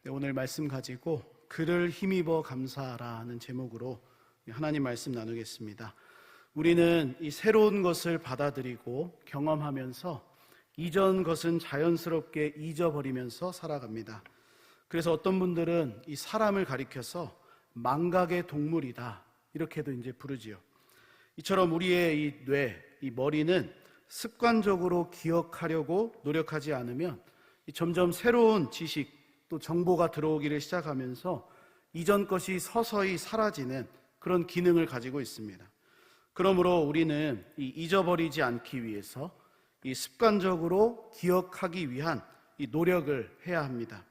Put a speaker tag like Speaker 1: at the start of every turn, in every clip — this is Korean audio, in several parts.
Speaker 1: 오늘 말씀 가지고 그를 힘입어 감사하라는 제목으로 하나님 말씀 나누겠습니다. 우리는 이 새로운 것을 받아들이고 경험하면서 이전 것은 자연스럽게 잊어버리면서 살아갑니다. 그래서 어떤 분들은 이 사람을 가리켜서 망각의 동물이다 이렇게도 이제 부르지요. 이처럼 우리의 이 뇌, 이 머리는 습관적으로 기억하려고 노력하지 않으면 점점 새로운 지식 또 정보가 들어오기를 시작하면서 이전 것이 서서히 사라지는 그런 기능을 가지고 있습니다. 그러므로 우리는 잊어버리지 않기 위해서 이 습관적으로 기억하기 위한 이 노력을 해야 합니다.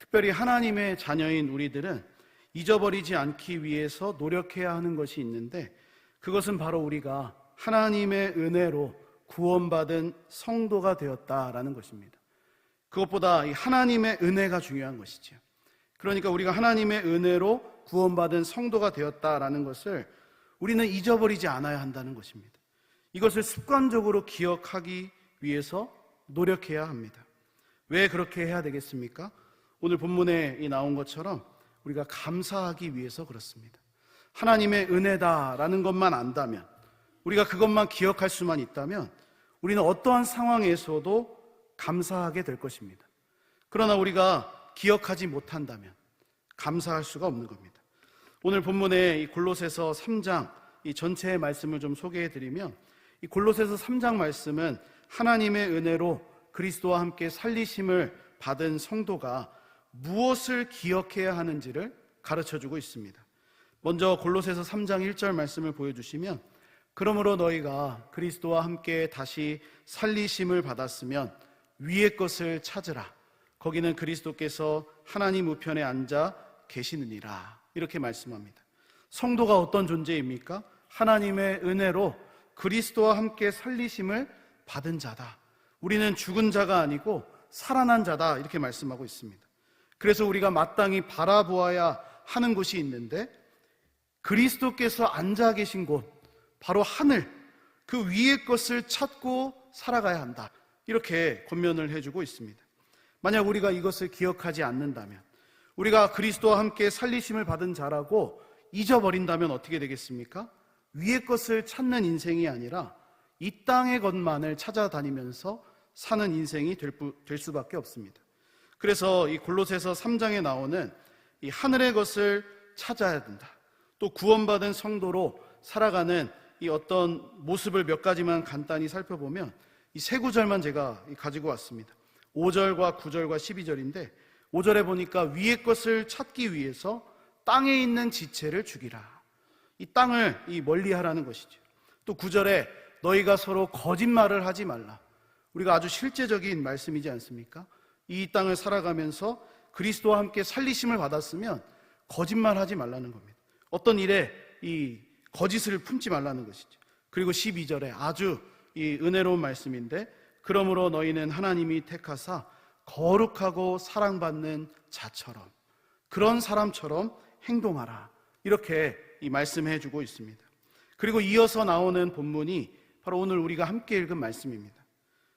Speaker 1: 특별히 하나님의 자녀인 우리들은 잊어버리지 않기 위해서 노력해야 하는 것이 있는데, 그것은 바로 우리가 하나님의 은혜로 구원받은 성도가 되었다라는 것입니다. 그것보다 이 하나님의 은혜가 중요한 것이죠. 그러니까 우리가 하나님의 은혜로 구원받은 성도가 되었다라는 것을 우리는 잊어버리지 않아야 한다는 것입니다. 이것을 습관적으로 기억하기 위해서 노력해야 합니다. 왜 그렇게 해야 되겠습니까? 오늘 본문에 나온 것처럼 우리가 감사하기 위해서 그렇습니다. 하나님의 은혜다라는 것만 안다면, 우리가 그것만 기억할 수만 있다면 우리는 어떠한 상황에서도 감사하게 될 것입니다. 그러나 우리가 기억하지 못한다면 감사할 수가 없는 겁니다. 오늘 본문의 이 골로새서 3장 이 전체의 말씀을 좀 소개해 드리면, 이 골로새서 3장 말씀은 하나님의 은혜로 그리스도와 함께 살리심을 받은 성도가 무엇을 기억해야 하는지를 가르쳐주고 있습니다. 먼저 골로새서 3장 1절 말씀을 보여주시면, 그러므로 너희가 그리스도와 함께 다시 살리심을 받았으면 위의 것을 찾으라. 거기는 그리스도께서 하나님 우편에 앉아 계시느니라. 이렇게 말씀합니다. 성도가 어떤 존재입니까? 하나님의 은혜로 그리스도와 함께 살리심을 받은 자다. 우리는 죽은 자가 아니고 살아난 자다. 이렇게 말씀하고 있습니다. 그래서 우리가 마땅히 바라보아야 하는 곳이 있는데, 그리스도께서 앉아 계신 곳, 바로 하늘, 그 위의 것을 찾고 살아가야 한다. 이렇게 권면을 해주고 있습니다. 만약 우리가 이것을 기억하지 않는다면, 우리가 그리스도와 함께 살리심을 받은 자라고 잊어버린다면 어떻게 되겠습니까? 위의 것을 찾는 인생이 아니라 이 땅의 것만을 찾아다니면서 사는 인생이 될 수밖에 없습니다. 그래서 이 골로새서 3장에 나오는 이 하늘의 것을 찾아야 된다, 또 구원받은 성도로 살아가는 이 어떤 모습을 몇 가지만 간단히 살펴보면, 이 세 구절만 제가 가지고 왔습니다. 5절과 9절과 12절인데 5절에 보니까 위의 것을 찾기 위해서 땅에 있는 지체를 죽이라. 이 땅을 멀리하라는 것이죠. 또 9절에 너희가 서로 거짓말을 하지 말라. 우리가 아주 실제적인 말씀이지 않습니까? 이 땅을 살아가면서 그리스도와 함께 살리심을 받았으면 거짓말하지 말라는 겁니다. 어떤 일에 이 거짓을 품지 말라는 것이죠. 그리고 12절에 아주 이 은혜로운 말씀인데, 그러므로 너희는 하나님이 택하사 거룩하고 사랑받는 자처럼, 그런 사람처럼 행동하라. 이렇게 이 말씀해 주고 있습니다. 그리고 이어서 나오는 본문이 바로 오늘 우리가 함께 읽은 말씀입니다.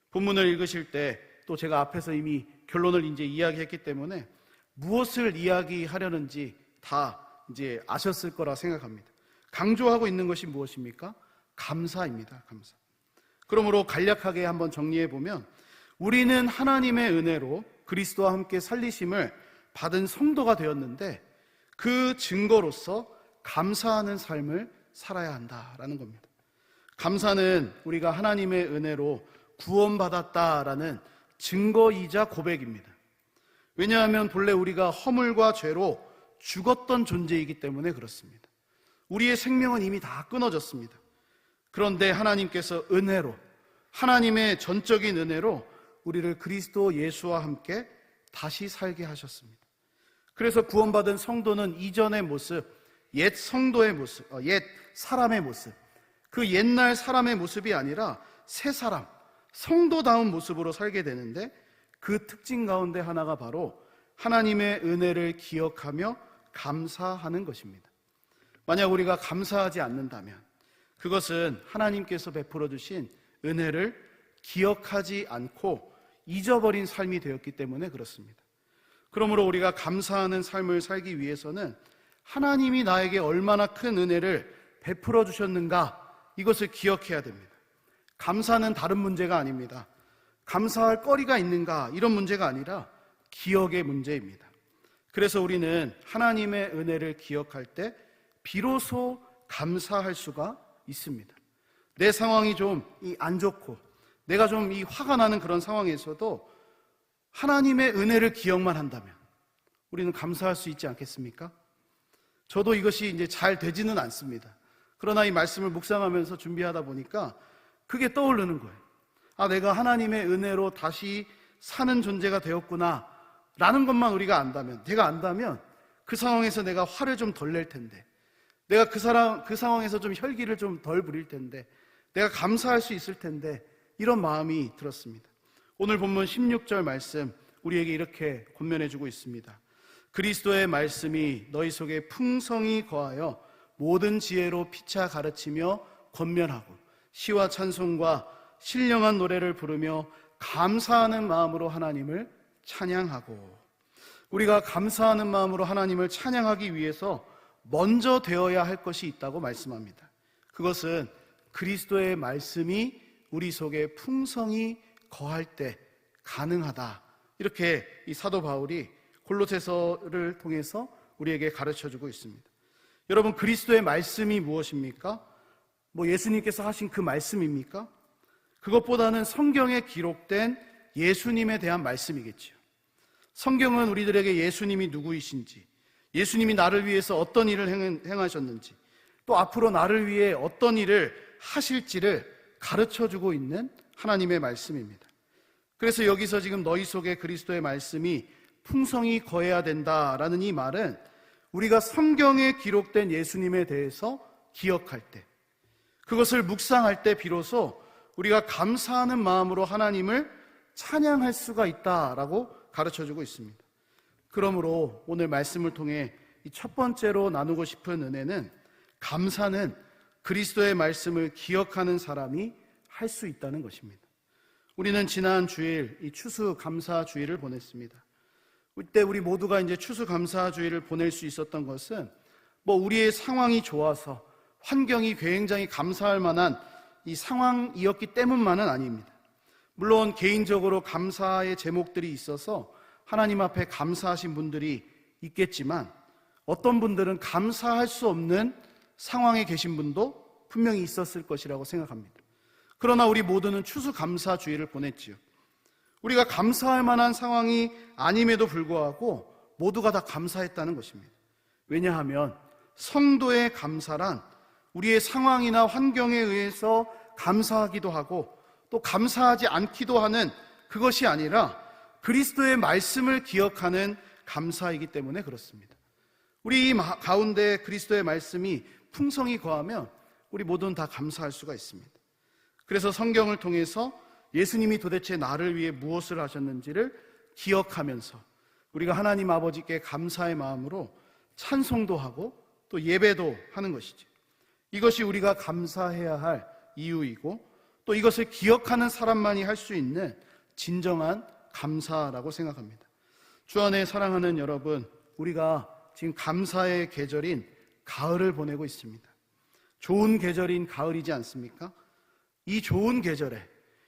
Speaker 1: 본문을 읽으실 때 또 제가 앞에서 이미 결론을 이제 이야기했기 때문에 무엇을 이야기하려는지 다 이제 아셨을 거라 생각합니다. 강조하고 있는 것이 무엇입니까? 감사입니다. 감사. 그러므로 간략하게 한번 정리해 보면, 우리는 하나님의 은혜로 그리스도와 함께 살리심을 받은 성도가 되었는데, 그 증거로서 감사하는 삶을 살아야 한다라는 겁니다. 감사는 우리가 하나님의 은혜로 구원받았다라는 증거이자 고백입니다. 왜냐하면 본래 우리가 허물과 죄로 죽었던 존재이기 때문에 그렇습니다. 우리의 생명은 이미 다 끊어졌습니다. 그런데 하나님께서 은혜로, 하나님의 전적인 은혜로 우리를 그리스도 예수와 함께 다시 살게 하셨습니다. 그래서 구원받은 성도는 이전의 모습, 옛 성도의 모습, 옛 사람의 모습, 그 옛날 사람의 모습이 아니라 새 사람, 성도다운 모습으로 살게 되는데, 그 특징 가운데 하나가 바로 하나님의 은혜를 기억하며 감사하는 것입니다. 만약 우리가 감사하지 않는다면 그것은 하나님께서 베풀어 주신 은혜를 기억하지 않고 잊어버린 삶이 되었기 때문에 그렇습니다. 그러므로 우리가 감사하는 삶을 살기 위해서는 하나님이 나에게 얼마나 큰 은혜를 베풀어 주셨는가, 이것을 기억해야 됩니다. 감사는 다른 문제가 아닙니다. 감사할 거리가 있는가, 이런 문제가 아니라 기억의 문제입니다. 그래서 우리는 하나님의 은혜를 기억할 때 비로소 감사할 수가 있습니다. 내 상황이 좀 안 좋고 내가 좀 화가 나는 그런 상황에서도 하나님의 은혜를 기억만 한다면 우리는 감사할 수 있지 않겠습니까? 저도 이것이 이제 잘 되지는 않습니다. 그러나 이 말씀을 묵상하면서 준비하다 보니까 그게 떠오르는 거예요. 아, 내가 하나님의 은혜로 다시 사는 존재가 되었구나 라는 것만 우리가 안다면, 내가 안다면 그 상황에서 내가 화를 좀 덜 낼 텐데, 내가 그 상황에서 좀 혈기를 좀 덜 부릴 텐데, 내가 감사할 수 있을 텐데, 이런 마음이 들었습니다. 오늘 본문 16절 말씀 우리에게 이렇게 권면해주고 있습니다. 그리스도의 말씀이 너희 속에 풍성히 거하여 모든 지혜로 피차 가르치며 권면하고 시와 찬송과 신령한 노래를 부르며 감사하는 마음으로 하나님을 찬양하고. 우리가 감사하는 마음으로 하나님을 찬양하기 위해서 먼저 되어야 할 것이 있다고 말씀합니다. 그것은 그리스도의 말씀이 우리 속에 풍성히 거할 때 가능하다, 이렇게 이 사도 바울이 골로새서를 통해서 우리에게 가르쳐주고 있습니다. 여러분, 그리스도의 말씀이 무엇입니까? 예수님께서 하신 그 말씀입니까? 그것보다는 성경에 기록된 예수님에 대한 말씀이겠지요. 성경은 우리들에게 예수님이 누구이신지, 예수님이 나를 위해서 어떤 일을 행하셨는지, 또 앞으로 나를 위해 어떤 일을 하실지를 가르쳐주고 있는 하나님의 말씀입니다. 그래서 여기서 지금 너희 속에 그리스도의 말씀이 풍성히 거해야 된다라는 이 말은 우리가 성경에 기록된 예수님에 대해서 기억할 때, 그것을 묵상할 때 비로소 우리가 감사하는 마음으로 하나님을 찬양할 수가 있다라고 가르쳐주고 있습니다. 그러므로 오늘 말씀을 통해 이 첫 번째로 나누고 싶은 은혜는, 감사는 그리스도의 말씀을 기억하는 사람이 할 수 있다는 것입니다. 우리는 지난 주일 이 추수감사주일을 보냈습니다. 그때 우리 모두가 이제 추수감사주일을 보낼 수 있었던 것은 우리의 상황이 좋아서 환경이 굉장히 감사할 만한 이 상황이었기 때문만은 아닙니다. 물론 개인적으로 감사의 제목들이 있어서 하나님 앞에 감사하신 분들이 있겠지만, 어떤 분들은 감사할 수 없는 상황에 계신 분도 분명히 있었을 것이라고 생각합니다. 그러나 우리 모두는 추수감사주일을 보냈지요. 우리가 감사할 만한 상황이 아님에도 불구하고 모두가 다 감사했다는 것입니다. 왜냐하면 성도의 감사란 우리의 상황이나 환경에 의해서 감사하기도 하고 또 감사하지 않기도 하는 그것이 아니라 그리스도의 말씀을 기억하는 감사이기 때문에 그렇습니다. 우리 가운데 그리스도의 말씀이 풍성히 거하면 우리 모두는 다 감사할 수가 있습니다. 그래서 성경을 통해서 예수님이 도대체 나를 위해 무엇을 하셨는지를 기억하면서 우리가 하나님 아버지께 감사의 마음으로 찬송도 하고 또 예배도 하는 것이죠. 이것이 우리가 감사해야 할 이유이고, 또 이것을 기억하는 사람만이 할 수 있는 진정한 감사라고 생각합니다. 주 안에 사랑하는 여러분, 우리가 지금 감사의 계절인 가을을 보내고 있습니다. 좋은 계절인 가을이지 않습니까? 이 좋은 계절에,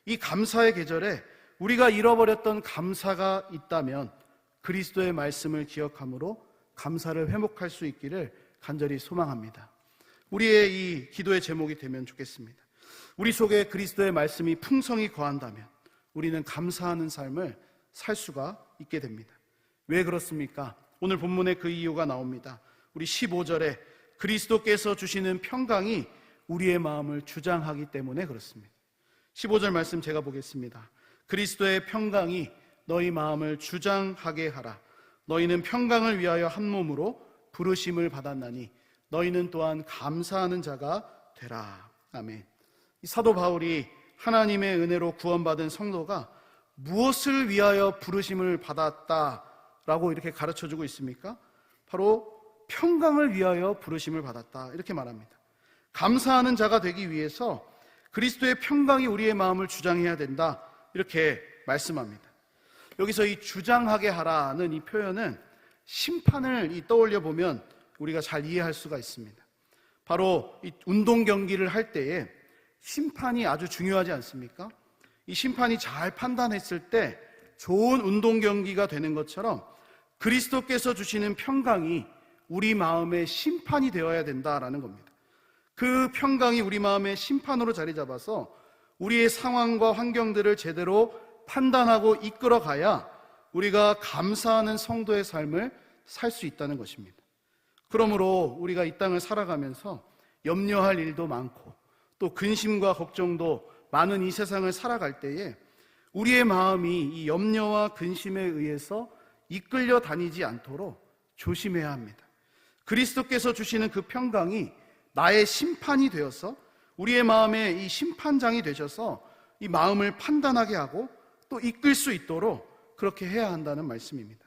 Speaker 1: 이 감사의 계절에 우리가 잃어버렸던 감사가 있다면 그리스도의 말씀을 기억함으로 감사를 회복할 수 있기를 간절히 소망합니다. 우리의 이 기도의 제목이 되면 좋겠습니다. 우리 속에 그리스도의 말씀이 풍성히 거한다면 우리는 감사하는 삶을 살 수가 있게 됩니다. 왜 그렇습니까? 오늘 본문에 그 이유가 나옵니다. 우리 15절에 그리스도께서 주시는 평강이 우리의 마음을 주장하기 때문에 그렇습니다. 15절 말씀 제가 보겠습니다. 그리스도의 평강이 너희 마음을 주장하게 하라. 너희는 평강을 위하여 한 몸으로 부르심을 받았나니 너희는 또한 감사하는 자가 되라. 아멘. 이 사도 바울이 하나님의 은혜로 구원받은 성도가 무엇을 위하여 부르심을 받았다라고 이렇게 가르쳐주고 있습니까? 바로 평강을 위하여 부르심을 받았다, 이렇게 말합니다. 감사하는 자가 되기 위해서 그리스도의 평강이 우리의 마음을 주장해야 된다, 이렇게 말씀합니다. 여기서 이 주장하게 하라는 이 표현은 심판을 떠올려 보면 우리가 잘 이해할 수가 있습니다. 바로 이 운동 경기를 할 때에 심판이 아주 중요하지 않습니까? 이 심판이 잘 판단했을 때 좋은 운동 경기가 되는 것처럼 그리스도께서 주시는 평강이 우리 마음의 심판이 되어야 된다라는 겁니다. 그 평강이 우리 마음의 심판으로 자리 잡아서 우리의 상황과 환경들을 제대로 판단하고 이끌어가야 우리가 감사하는 성도의 삶을 살 수 있다는 것입니다. 그러므로 우리가 이 땅을 살아가면서 염려할 일도 많고 또 근심과 걱정도 많은 이 세상을 살아갈 때에 우리의 마음이 이 염려와 근심에 의해서 이끌려 다니지 않도록 조심해야 합니다. 그리스도께서 주시는 그 평강이 나의 심판이 되어서 우리의 마음에 이 심판장이 되셔서 이 마음을 판단하게 하고 또 이끌 수 있도록 그렇게 해야 한다는 말씀입니다.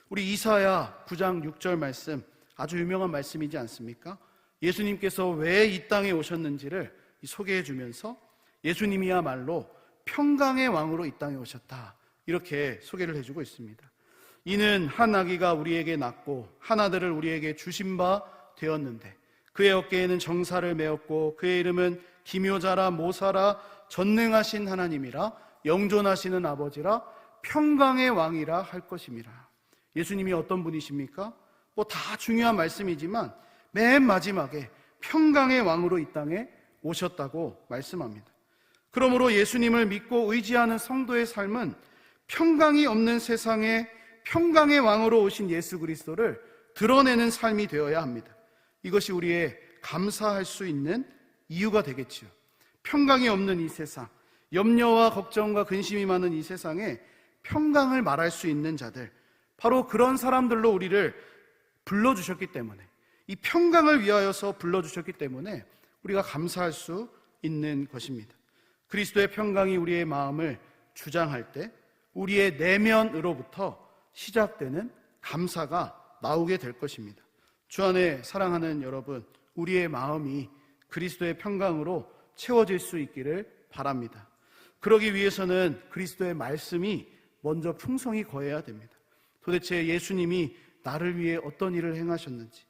Speaker 1: 우리 이사야 9장 6절 말씀, 아주 유명한 말씀이지 않습니까? 예수님께서 왜 이 땅에 오셨는지를 소개해 주면서 예수님이야말로 평강의 왕으로 이 땅에 오셨다, 이렇게 소개를 해주고 있습니다. 이는 한 아기가 우리에게 낳고 한 아들을 우리에게 주신 바 되었는데 그의 어깨에는 정사를 메었고 그의 이름은 기묘자라 모사라 전능하신 하나님이라 영존하시는 아버지라 평강의 왕이라 할 것임이라. 예수님이 어떤 분이십니까? 뭐 다 중요한 말씀이지만 맨 마지막에 평강의 왕으로 이 땅에 오셨다고 말씀합니다. 그러므로 예수님을 믿고 의지하는 성도의 삶은 평강이 없는 세상에 평강의 왕으로 오신 예수 그리스도를 드러내는 삶이 되어야 합니다. 이것이 우리의 감사할 수 있는 이유가 되겠지요. 평강이 없는 이 세상, 염려와 걱정과 근심이 많은 이 세상에 평강을 말할 수 있는 자들, 바로 그런 사람들로 우리를 불러주셨기 때문에, 이 평강을 위하여서 불러주셨기 때문에 우리가 감사할 수 있는 것입니다. 그리스도의 평강이 우리의 마음을 주장할 때 우리의 내면으로부터 시작되는 감사가 나오게 될 것입니다. 주 안에 사랑하는 여러분, 우리의 마음이 그리스도의 평강으로 채워질 수 있기를 바랍니다. 그러기 위해서는 그리스도의 말씀이 먼저 풍성히 거해야 됩니다. 도대체 예수님이 나를 위해 어떤 일을 행하셨는지,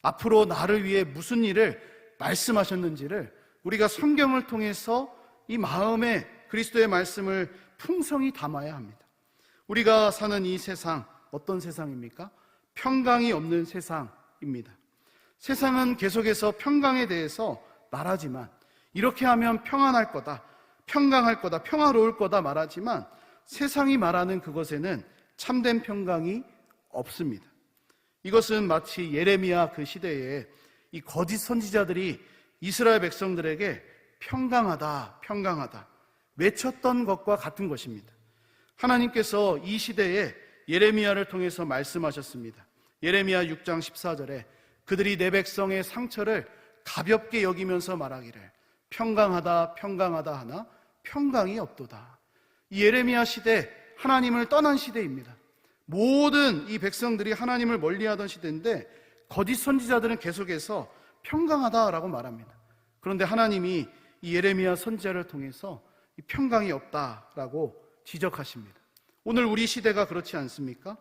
Speaker 1: 앞으로 나를 위해 무슨 일을 말씀하셨는지를 우리가 성경을 통해서 이 마음에 그리스도의 말씀을 풍성히 담아야 합니다. 우리가 사는 이 세상, 어떤 세상입니까? 평강이 없는 세상입니다. 세상은 계속해서 평강에 대해서 말하지만, 이렇게 하면 평안할 거다, 평강할 거다, 평화로울 거다 말하지만 세상이 말하는 그것에는 참된 평강이 없습니다. 이것은 마치 예레미야 그 시대에 이 거짓 선지자들이 이스라엘 백성들에게 평강하다, 평강하다 외쳤던 것과 같은 것입니다. 하나님께서 이 시대에 예레미야를 통해서 말씀하셨습니다. 예레미야 6장 14절에 그들이 내 백성의 상처를 가볍게 여기면서 말하기를 평강하다, 평강하다 하나 평강이 없도다. 이 예레미야 시대, 하나님을 떠난 시대입니다. 모든 이 백성들이 하나님을 멀리하던 시대인데 거짓 선지자들은 계속해서 평강하다라고 말합니다. 그런데 하나님이 이 예레미야 선지자를 통해서 이 평강이 없다라고 지적하십니다. 오늘 우리 시대가 그렇지 않습니까?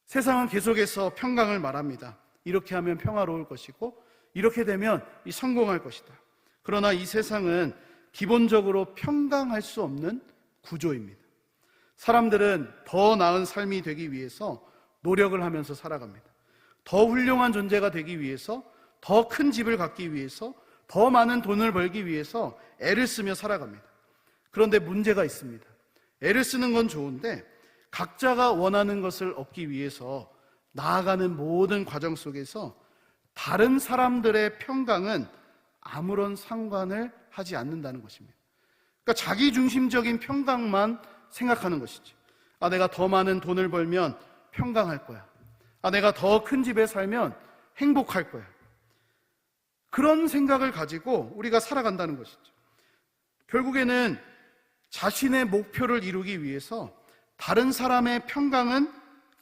Speaker 1: 세상은 계속해서 평강을 말합니다. 이렇게 하면 평화로울 것이고 이렇게 되면 성공할 것이다. 그러나 이 세상은 기본적으로 평강할 수 없는 구조입니다. 사람들은 더 나은 삶이 되기 위해서 노력을 하면서 살아갑니다. 더 훌륭한 존재가 되기 위해서, 더 큰 집을 갖기 위해서, 더 많은 돈을 벌기 위해서 애를 쓰며 살아갑니다. 그런데 문제가 있습니다. 애를 쓰는 건 좋은데 각자가 원하는 것을 얻기 위해서 나아가는 모든 과정 속에서 다른 사람들의 평강은 아무런 상관을 하지 않는다는 것입니다. 그러니까 자기중심적인 평강만 생각하는 것이지. 내가 더 많은 돈을 벌면 평강할 거야. 내가 더 큰 집에 살면 행복할 거야. 그런 생각을 가지고 우리가 살아간다는 것이죠. 결국에는 자신의 목표를 이루기 위해서 다른 사람의 평강은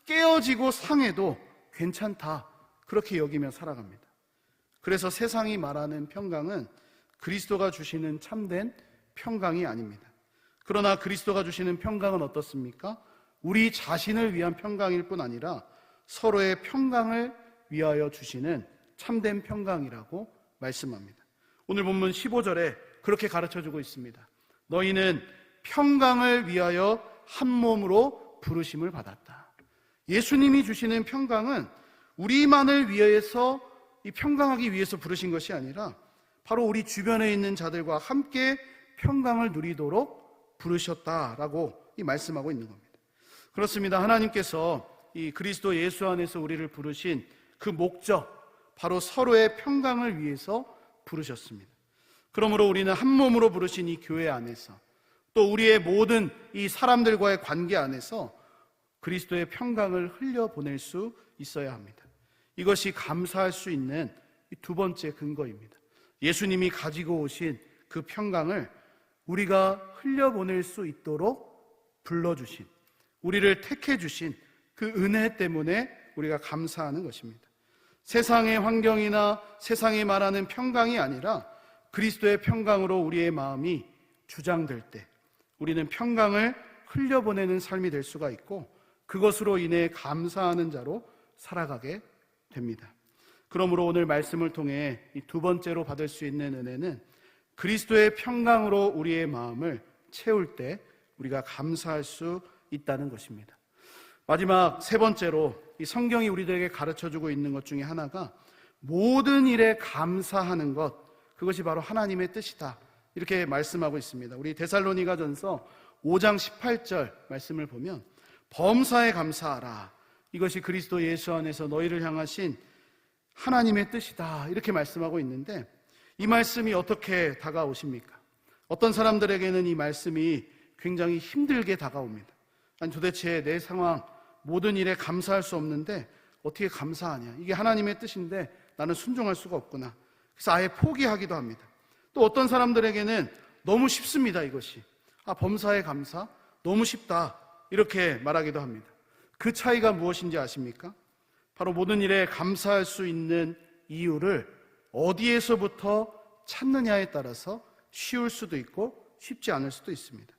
Speaker 1: 깨어지고 상해도 괜찮다, 그렇게 여기며 살아갑니다. 그래서 세상이 말하는 평강은 그리스도가 주시는 참된 평강이 아닙니다. 그러나 그리스도가 주시는 평강은 어떻습니까? 우리 자신을 위한 평강일 뿐 아니라 서로의 평강을 위하여 주시는 참된 평강이라고 말씀합니다. 오늘 본문 15절에 그렇게 가르쳐주고 있습니다. 너희는 평강을 위하여 한 몸으로 부르심을 받았다. 예수님이 주시는 평강은 우리만을 위해서 이 평강하기 위해서 부르신 것이 아니라 바로 우리 주변에 있는 자들과 함께 평강을 누리도록 부르셨다라고 이 말씀하고 있는 겁니다. 그렇습니다. 하나님께서 이 그리스도 예수 안에서 우리를 부르신 그 목적, 바로 서로의 평강을 위해서 부르셨습니다. 그러므로 우리는 한 몸으로 부르신 이 교회 안에서 또 우리의 모든 이 사람들과의 관계 안에서 그리스도의 평강을 흘려보낼 수 있어야 합니다. 이것이 감사할 수 있는 두 번째 근거입니다. 예수님이 가지고 오신 그 평강을 우리가 흘려보낼 수 있도록 불러주신, 우리를 택해 주신 그 은혜 때문에 우리가 감사하는 것입니다. 세상의 환경이나 세상이 말하는 평강이 아니라 그리스도의 평강으로 우리의 마음이 주장될 때 우리는 평강을 흘려보내는 삶이 될 수가 있고 그것으로 인해 감사하는 자로 살아가게 됩니다. 그러므로 오늘 말씀을 통해 이 두 번째로 받을 수 있는 은혜는 그리스도의 평강으로 우리의 마음을 채울 때 우리가 감사할 수 있다는 것입니다. 마지막 세 번째로 이 성경이 우리들에게 가르쳐주고 있는 것 중에 하나가 모든 일에 감사하는 것, 그것이 바로 하나님의 뜻이다, 이렇게 말씀하고 있습니다. 우리 데살로니가전서 5장 18절 말씀을 보면 범사에 감사하라, 이것이 그리스도 예수 안에서 너희를 향하신 하나님의 뜻이다, 이렇게 말씀하고 있는데 이 말씀이 어떻게 다가오십니까? 어떤 사람들에게는 이 말씀이 굉장히 힘들게 다가옵니다. 아니 도대체 내 상황 모든 일에 감사할 수 없는데 어떻게 감사하냐, 이게 하나님의 뜻인데 나는 순종할 수가 없구나, 그래서 아예 포기하기도 합니다. 또 어떤 사람들에게는 너무 쉽습니다. 이것이 범사에 감사, 너무 쉽다, 이렇게 말하기도 합니다. 그 차이가 무엇인지 아십니까? 바로 모든 일에 감사할 수 있는 이유를 어디에서부터 찾느냐에 따라서 쉬울 수도 있고 쉽지 않을 수도 있습니다.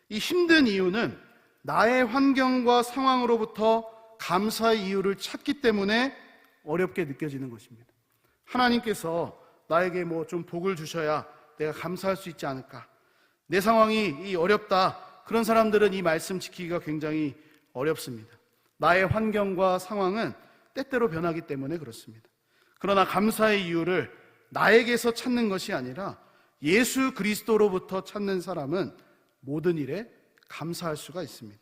Speaker 1: 이 힘든 이유는 나의 환경과 상황으로부터 감사의 이유를 찾기 때문에 어렵게 느껴지는 것입니다. 하나님께서 나에게 뭐 좀 복을 주셔야 내가 감사할 수 있지 않을까, 내 상황이 어렵다, 그런 사람들은 이 말씀 지키기가 굉장히 어렵습니다. 나의 환경과 상황은 때때로 변하기 때문에 그렇습니다. 그러나 감사의 이유를 나에게서 찾는 것이 아니라 예수 그리스도로부터 찾는 사람은 모든 일에 감사할 수가 있습니다.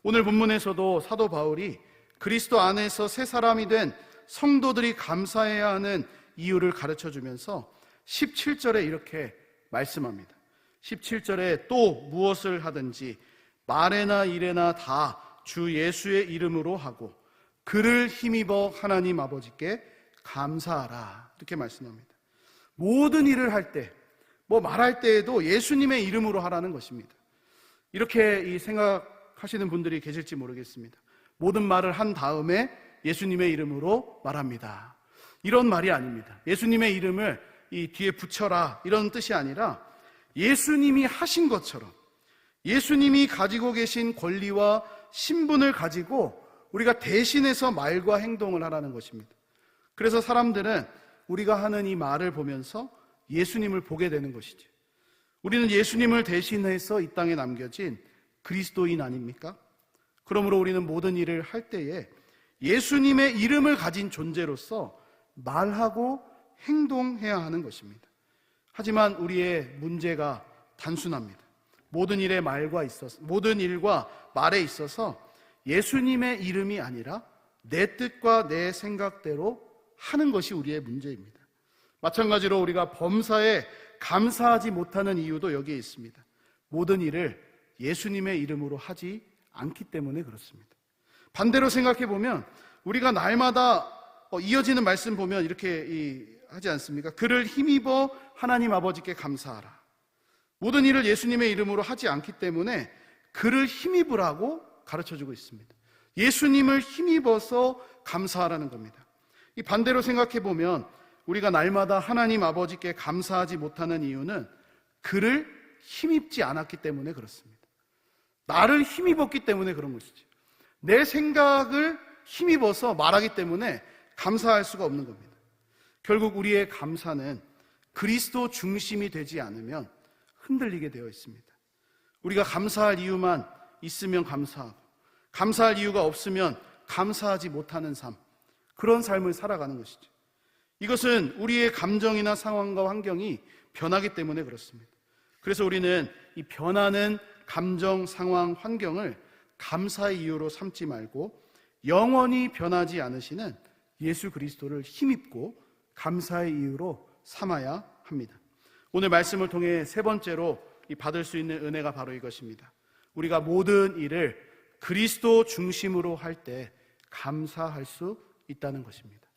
Speaker 1: 오늘 본문에서도 사도 바울이 그리스도 안에서 새 사람이 된 성도들이 감사해야 하는 이유를 가르쳐주면서 17절에 이렇게 말씀합니다. 17절에 또 무엇을 하든지 말에나 일에나 다 주 예수의 이름으로 하고 그를 힘입어 하나님 아버지께 감사하라, 이렇게 말씀합니다. 모든 일을 할 때, 말할 때에도 예수님의 이름으로 하라는 것입니다. 이렇게 생각하시는 분들이 계실지 모르겠습니다. 모든 말을 한 다음에 예수님의 이름으로 말합니다, 이런 말이 아닙니다. 예수님의 이름을 이 뒤에 붙여라, 이런 뜻이 아니라 예수님이 하신 것처럼 예수님이 가지고 계신 권리와 신분을 가지고 우리가 대신해서 말과 행동을 하라는 것입니다. 그래서 사람들은 우리가 하는 이 말을 보면서 예수님을 보게 되는 것이죠. 우리는 예수님을 대신해서 이 땅에 남겨진 그리스도인 아닙니까? 그러므로 우리는 모든 일을 할 때에 예수님의 이름을 가진 존재로서 말하고 행동해야 하는 것입니다. 하지만 우리의 문제가 단순합니다. 모든 일과 말에 있어서 예수님의 이름이 아니라 내 뜻과 내 생각대로 하는 것이 우리의 문제입니다. 마찬가지로 우리가 범사에 감사하지 못하는 이유도 여기에 있습니다. 모든 일을 예수님의 이름으로 하지 않기 때문에 그렇습니다. 반대로 생각해 보면 우리가 날마다 이어지는 말씀 보면 이렇게 하지 않습니까? 그를 힘입어 하나님 아버지께 감사하라. 모든 일을 예수님의 이름으로 하지 않기 때문에 그를 힘입으라고 가르쳐주고 있습니다. 예수님을 힘입어서 감사하라는 겁니다. 이 반대로 생각해 보면 우리가 날마다 하나님 아버지께 감사하지 못하는 이유는 그를 힘입지 않았기 때문에 그렇습니다. 나를 힘입었기 때문에 그런 것이지. 내 생각을 힘입어서 말하기 때문에 감사할 수가 없는 겁니다. 결국 우리의 감사는 그리스도 중심이 되지 않으면 흔들리게 되어 있습니다. 우리가 감사할 이유만 있으면 감사하고, 감사할 이유가 없으면 감사하지 못하는 삶, 그런 삶을 살아가는 것이죠. 이것은 우리의 감정이나 상황과 환경이 변하기 때문에 그렇습니다. 그래서 우리는 이 변하는 감정, 상황, 환경을 감사의 이유로 삼지 말고 영원히 변하지 않으시는 예수 그리스도를 힘입고 감사의 이유로 삼아야 합니다. 오늘 말씀을 통해 세 번째로 받을 수 있는 은혜가 바로 이것입니다. 우리가 모든 일을 그리스도 중심으로 할 때 감사할 수 있다는 것입니다.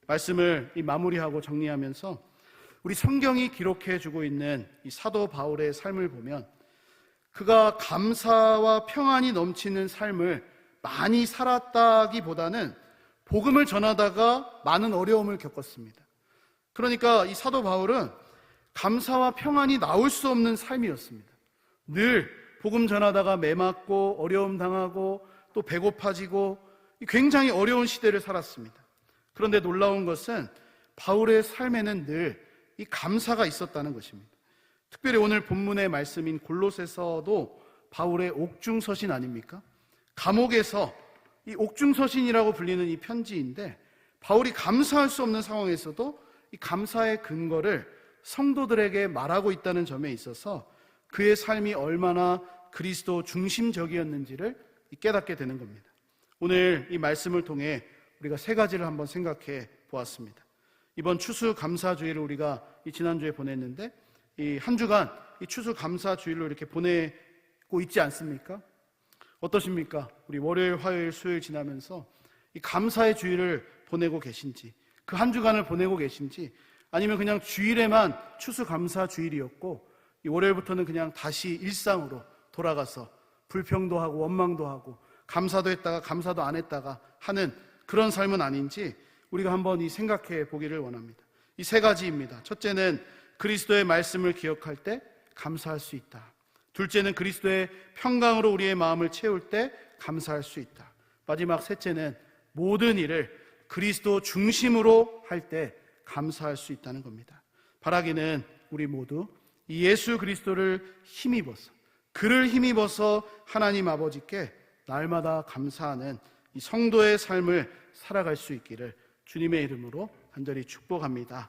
Speaker 1: 말씀을 마무리하고 정리하면서 우리 성경이 기록해주고 있는 이 사도 바울의 삶을 보면 그가 감사와 평안이 넘치는 삶을 많이 살았다기보다는 복음을 전하다가 많은 어려움을 겪었습니다. 그러니까 이 사도 바울은 감사와 평안이 나올 수 없는 삶이었습니다. 늘 복음 전하다가 매맞고 어려움 당하고 또 배고파지고 굉장히 어려운 시대를 살았습니다. 그런데 놀라운 것은 바울의 삶에는 늘 이 감사가 있었다는 것입니다. 특별히 오늘 본문의 말씀인 골로새서도 바울의 옥중서신 아닙니까? 감옥에서 이 옥중서신이라고 불리는 이 편지인데 바울이 감사할 수 없는 상황에서도 이 감사의 근거를 성도들에게 말하고 있다는 점에 있어서 그의 삶이 얼마나 그리스도 중심적이었는지를 깨닫게 되는 겁니다. 오늘 이 말씀을 통해 우리가 세 가지를 한번 생각해 보았습니다. 이번 추수감사주일을 우리가 지난주에 보냈는데 이 한 주간 이 추수감사주일로 이렇게 보내고 있지 않습니까? 어떠십니까? 우리 월요일, 화요일, 수요일 지나면서 이 감사의 주일을 보내고 계신지, 그 한 주간을 보내고 계신지, 아니면 그냥 주일에만 추수감사주일이었고 이 월요일부터는 그냥 다시 일상으로 돌아가서 불평도 하고 원망도 하고 감사도 했다가 감사도 안 했다가 하는 그런 삶은 아닌지 우리가 한번 생각해 보기를 원합니다. 이 세 가지입니다. 첫째는 그리스도의 말씀을 기억할 때 감사할 수 있다. 둘째는 그리스도의 평강으로 우리의 마음을 채울 때 감사할 수 있다. 마지막 셋째는 모든 일을 그리스도 중심으로 할 때 감사할 수 있다는 겁니다. 바라기는 우리 모두 이 예수 그리스도를 힘입어서, 그를 힘입어서 하나님 아버지께 날마다 감사하는 이 성도의 삶을 살아갈 수 있기를 주님의 이름으로 간절히 축복합니다.